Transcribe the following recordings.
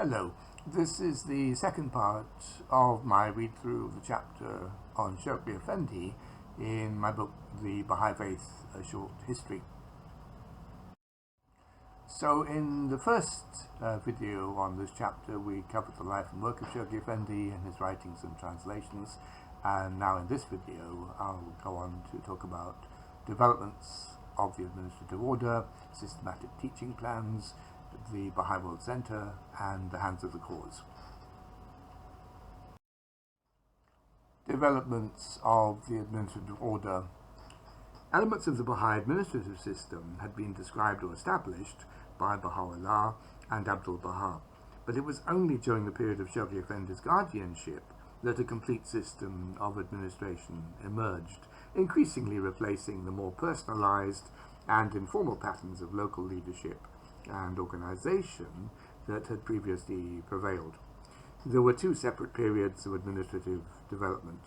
Hello, this is the second part of my read-through of the chapter on Shoghi Effendi in my book, The Baha'i Faith, A Short History. So in the first video on this chapter, we covered the life and work of Shoghi Effendi and his writings and translations, and now in this video I'll go on to talk about developments of the administrative order, systematic teaching plans, the Baha'i World Center, and the Hands of the Cause. Developments of the administrative order. Elements of the Baha'i administrative system had been described or established by Baha'u'llah and Abdul-Baha, but it was only during the period of Shoghi Effendi's guardianship that a complete system of administration emerged, increasingly replacing the more personalized and informal patterns of local leadership and organization that had previously prevailed. There were two separate periods of administrative development.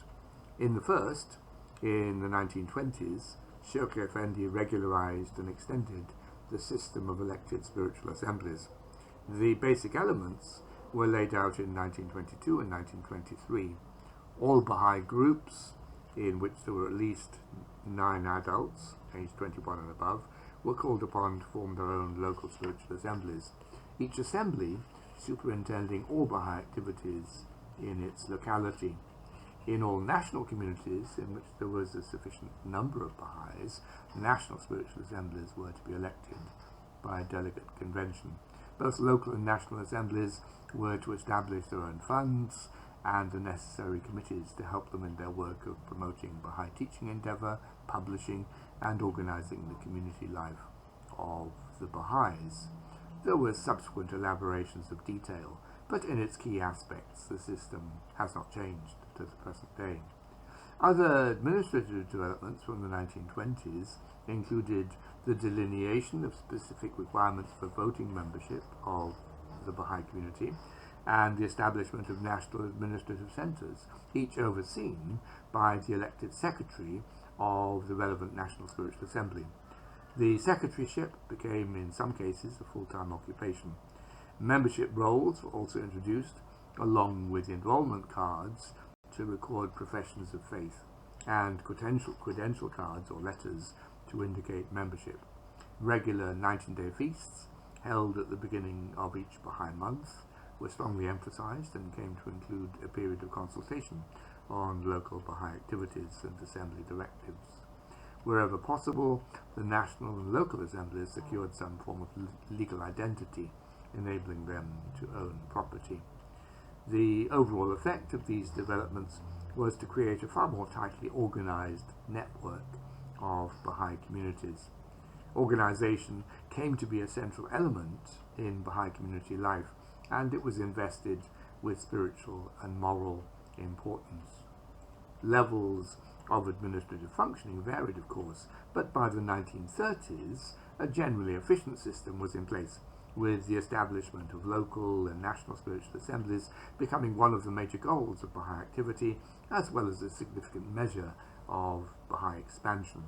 In the first, in the 1920s, Shoghi Effendi regularized and extended the system of elected spiritual assemblies. The basic elements were laid out in 1922 and 1923. All Baha'i groups, in which there were at least 9 adults, aged 21 and above, were called upon to form their own local spiritual assemblies, each assembly superintending all Baha'i activities in its locality. In all national communities in which there was a sufficient number of Baha'is, national spiritual assemblies were to be elected by a delegate convention. Both local and national assemblies were to establish their own funds and the necessary committees to help them in their work of promoting Baha'i teaching endeavor, publishing, and organizing the community life of the Baha'is. There were subsequent elaborations of detail, but in its key aspects the system has not changed to the present day. Other administrative developments from the 1920s included the delineation of specific requirements for voting membership of the Baha'i community and the establishment of national administrative centers, each overseen by the elected secretary of the relevant National Spiritual Assembly. The secretaryship became, in some cases, a full-time occupation. Membership rolls were also introduced, along with enrollment cards to record professions of faith, and credential cards or letters to indicate membership. Regular 19-day feasts, held at the beginning of each Baha'i month, were strongly emphasized and came to include a period of consultation on local Baha'i activities and assembly directives. Wherever possible, the national and local assemblies secured some form of legal identity, enabling them to own property. The overall effect of these developments was to create a far more tightly organized network of Baha'i communities. Organization came to be a central element in Baha'i community life, and it was invested with spiritual and moral importance. Levels of administrative functioning varied, of course, but by the 1930s, a generally efficient system was in place, with the establishment of local and national spiritual assemblies becoming one of the major goals of Baha'i activity, as well as a significant measure of Baha'i expansion.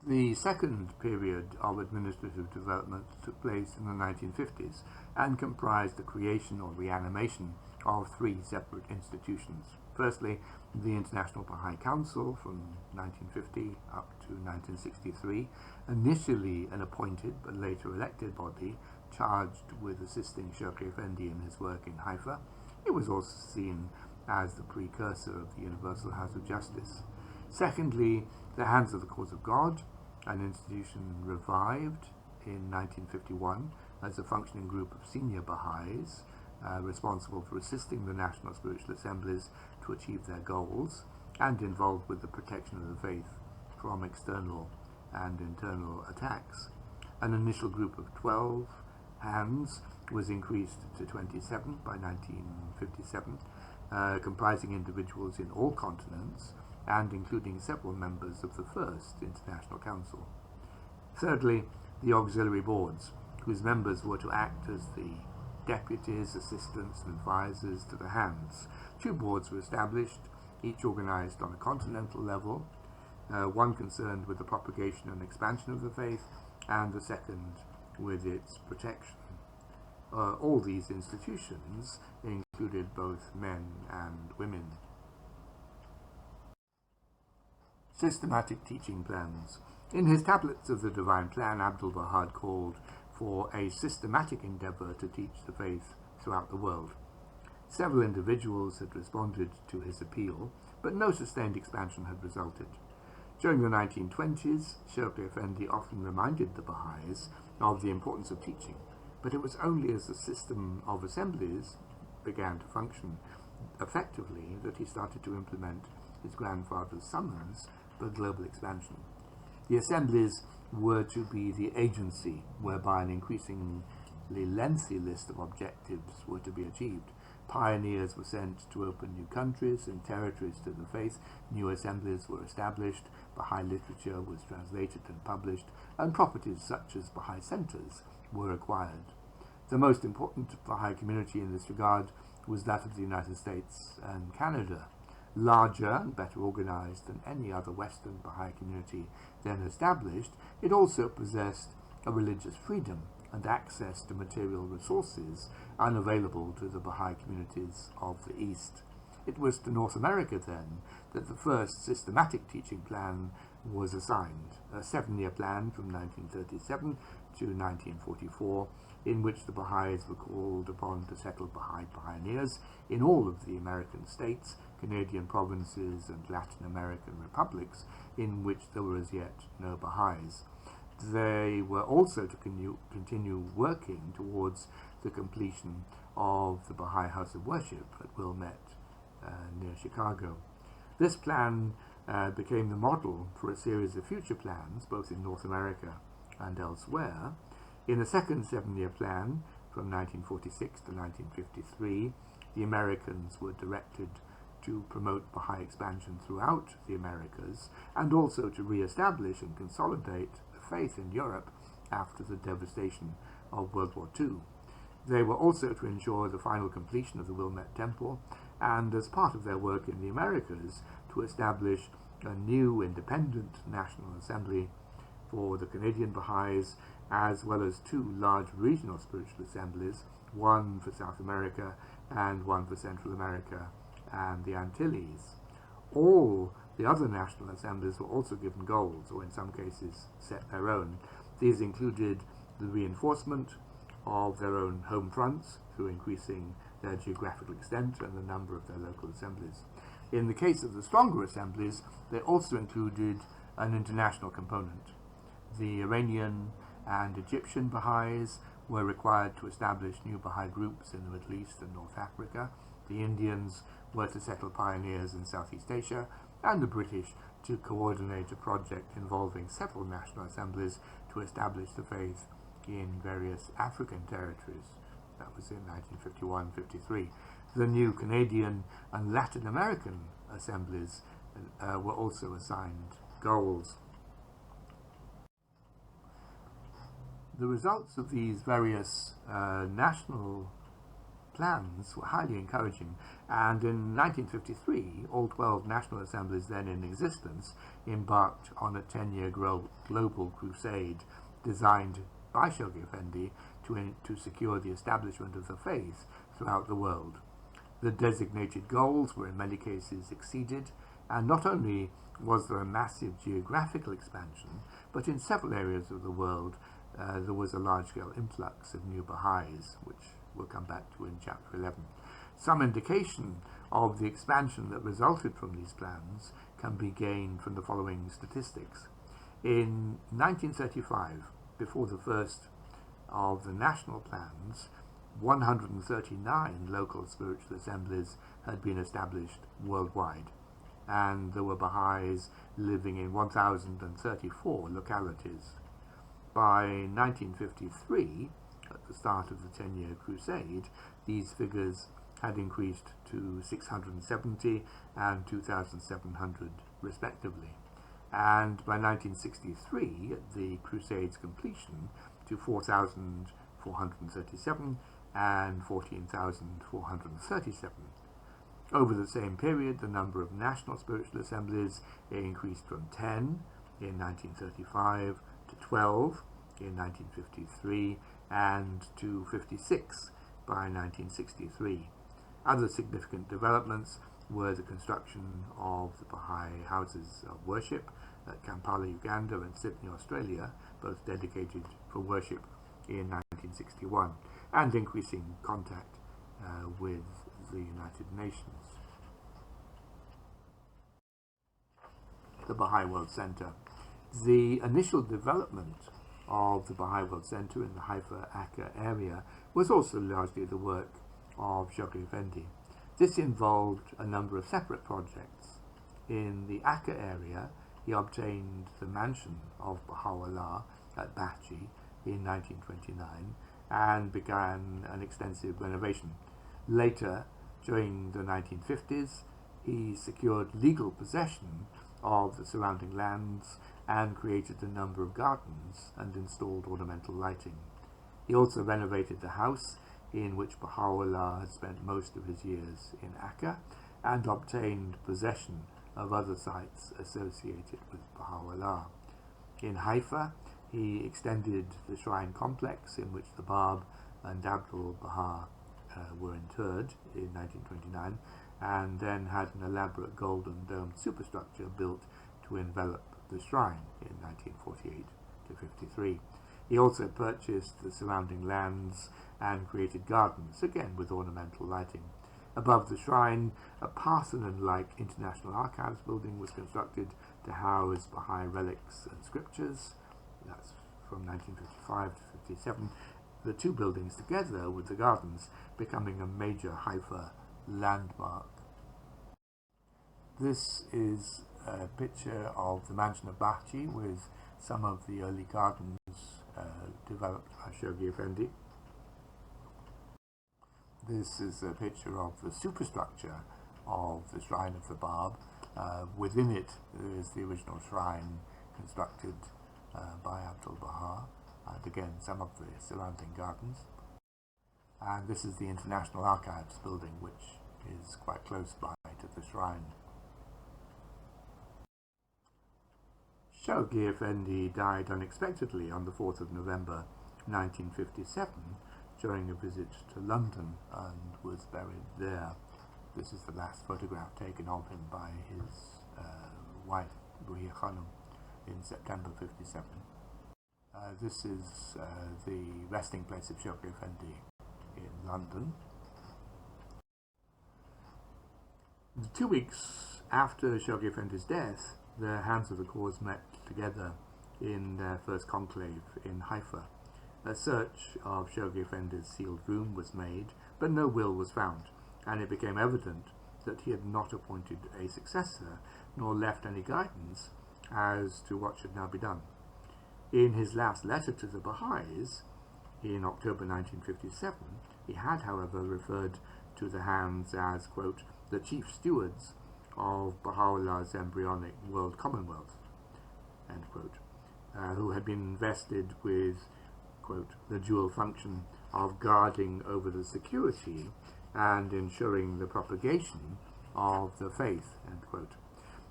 The second period of administrative development took place in the 1950s and comprised the creation or reanimation of 3 separate institutions. Firstly, the International Baha'i Council from 1950 up to 1963, initially an appointed but later elected body charged with assisting Shoghi Effendi in his work in Haifa. It was also seen as the precursor of the Universal House of Justice. Secondly, the Hands of the Cause of God, an institution revived in 1951 as a functioning group of senior Baha'is responsible for assisting the national spiritual assemblies to achieve their goals and involved with the protection of the faith from external and internal attacks. An initial group of 12 hands was increased to 27 by 1957, comprising individuals in all continents and including several members of the First International Council. Thirdly, the auxiliary boards, whose members were to act as the deputies, assistants, and advisors to the hands. 2 boards were established, each organized on a continental level, one concerned with the propagation and expansion of the faith, and the second with its protection. All these institutions included both men and women. Systematic teaching plans. In his Tablets of the Divine Plan, Abdul-Baha called for a systematic endeavor to teach the faith throughout the world. Several individuals had responded to his appeal, but no sustained expansion had resulted. During the 1920s, Shoghi Effendi often reminded the Baha'is of the importance of teaching, but it was only as the system of assemblies began to function effectively that he started to implement his grandfather's summons for global expansion. The assemblies were to be the agency whereby an increasingly lengthy list of objectives were to be achieved. Pioneers were sent to open new countries and territories to the faith, new assemblies were established, Baha'i literature was translated and published, and properties such as Baha'i centers were acquired. The most important Baha'i community in this regard was that of the United States and Canada. Larger and better organized than any other Western Baha'i community then established, it also possessed a religious freedom and access to material resources unavailable to the Baha'i communities of the East. It was to North America, then, that the first systematic teaching plan was assigned, a 7-year plan from 1937 to 1944, in which the Baha'is were called upon to settle Baha'i pioneers in all of the American states, Canadian provinces, and Latin American republics in which there were as yet no Baha'is. They were also to continue working towards the completion of the Baha'i House of Worship at Wilmette, near Chicago. This plan became the model for a series of future plans, both in North America and elsewhere. In the second 7-year plan, from 1946 to 1953, the Americans were directed to promote Baha'i expansion throughout the Americas, and also to re-establish and consolidate the faith in Europe after the devastation of World War II. They were also to ensure the final completion of the Wilmette Temple, and as part of their work in the Americas, to establish a new independent National Assembly for the Canadian Baha'is, as well as 2 large regional spiritual assemblies, one for South America and one for Central America and the Antilles. All the other national assemblies were also given goals, or in some cases set their own. These included the reinforcement of their own home fronts through increasing their geographical extent and the number of their local assemblies. In the case of the stronger assemblies, they also included an international component. The Iranian and Egyptian Baha'is were required to establish new Baha'i groups in the Middle East and North Africa. The Indians were to settle pioneers in Southeast Asia, and the British to coordinate a project involving several national assemblies to establish the faith in various African territories. That was in 1951-53. The new Canadian and Latin American assemblies were also assigned goals. The results of these various national plans were highly encouraging, and in 1953 all 12 national assemblies then in existence embarked on a 10-year global crusade designed by Shoghi Effendi to secure the establishment of the faith throughout the world. The designated goals were in many cases exceeded, and not only was there a massive geographical expansion, but in several areas of the world there was a large-scale influx of new Baha'is, which we'll come back to in Chapter 11. Some indication of the expansion that resulted from these plans can be gained from the following statistics. In 1935, before the first of the national plans, 139 local spiritual assemblies had been established worldwide, and there were Baha'is living in 1,034 localities. By 1953, at the start of the 10-year crusade, these figures had increased to 670 and 2,700 respectively, and by 1963, at the crusade's completion, to 4,437 and 14,437. Over the same period, the number of national spiritual assemblies increased from 10 in 1935 to 12 in 1953 and to 56 by 1963. Other significant developments were the construction of the Baha'i houses of worship at Kampala, Uganda and Sydney, Australia, both dedicated for worship in 1961, and increasing contact with the United Nations. The Baha'i World Center. The initial development of the Baha'i World Center in the Haifa-Akka area was also largely the work of Shoghi Effendi. This involved a number of separate projects. In the Akka area, he obtained the mansion of Baha'u'llah at Bahji in 1929 and began an extensive renovation. Later, during the 1950s, he secured legal possession of the surrounding lands and created a number of gardens and installed ornamental lighting. He also renovated the house in which Baha'u'llah had spent most of his years in Akka, and obtained possession of other sites associated with Baha'u'llah. In Haifa, he extended the shrine complex in which the Bab and Abdul Baha were interred in 1929, and then had an elaborate golden domed superstructure built to envelop the shrine in 1948 to 53. He also purchased the surrounding lands and created gardens, again with ornamental lighting. Above the shrine, a Parthenon-like International Archives building was constructed to house Baha'i relics and scriptures. That's from 1955 to 57. The two buildings together with the gardens becoming a major Haifa landmark. This is a picture of the mansion of Bahji with some of the early gardens developed by Shoghi Effendi. This is a picture of the superstructure of the Shrine of the Bab. Within it is the original shrine constructed by Abdul Baha, and again some of the surrounding gardens. And this is the International Archives building, which is quite close by to the shrine. Shoghi Effendi died unexpectedly on the 4th of November 1957 during a visit to London and was buried there. This is the last photograph taken of him by his wife, Buhi Khanum, in September 57. This is the resting place of Shoghi Effendi in London. 2 weeks after Shoghi Effendi's death, the Hands of the Cause met together in their first conclave in Haifa. A search of Shoghi Effendi's sealed room was made, but no will was found, and it became evident that he had not appointed a successor, nor left any guidance as to what should now be done. In his last letter to the Baha'is, in October 1957, he had, however, referred to the Hands as, quote, the chief stewards of Baha'u'llah's embryonic world commonwealth, end quote, who had been invested with, quote, the dual function of guarding over the security and ensuring the propagation of the faith, end quote.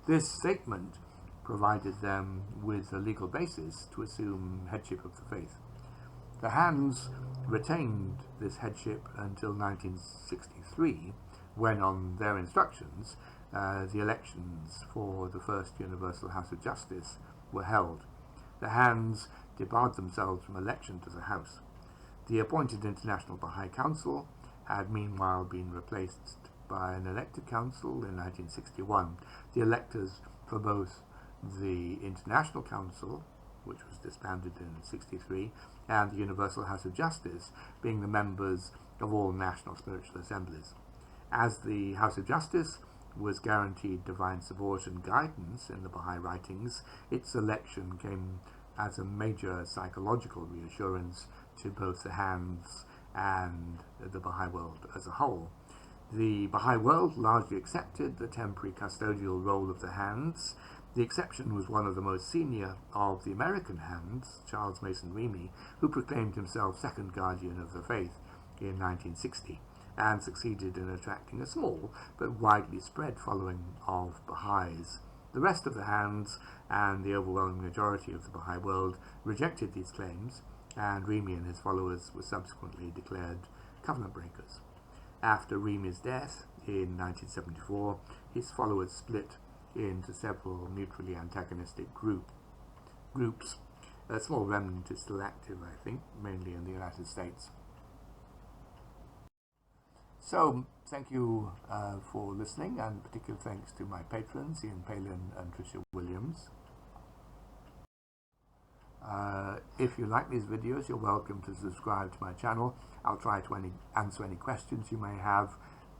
This statement provided them with a legal basis to assume headship of the faith. The Hands retained this headship until 1963, when, on their instructions, the elections for the first Universal House of Justice were held. The Hands debarred themselves from election to the House. The appointed International Baha'i Council had meanwhile been replaced by an elected council in 1961. The electors for both the International Council, which was disbanded in 63, and the Universal House of Justice being the members of all national spiritual assemblies. As the House of Justice was guaranteed divine support and guidance in the Baha'i writings, its election came as a major psychological reassurance to both the Hands and the Baha'i world as a whole. The Baha'i world largely accepted the temporary custodial role of the Hands. The exception was one of the most senior of the American Hands, Charles Mason Remey, who proclaimed himself second guardian of the faith in 1960 and succeeded in attracting a small but widely spread following of Baha'is The rest of the hands and the overwhelming majority of the Baha'i world rejected these claims, and Rumi and his followers were subsequently declared covenant breakers. After Rumi's death in 1974, his followers split into several mutually antagonistic groups. A small remnant is still active, I think, mainly in the United States. So, thank you for listening, and particular thanks to my patrons, Ian Palin and Tricia Williams. If you like these videos, you're welcome to subscribe to my channel. I'll try to answer any questions you may have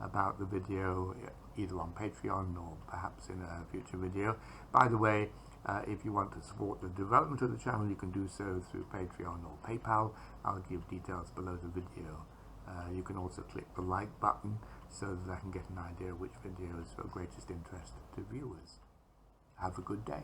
about the video, either on Patreon or perhaps in a future video. By the way, if you want to support the development of the channel, you can do so through Patreon or PayPal. I'll give details below the video. You can also click the like button so that I can get an idea which video is of greatest interest to viewers. Have a good day.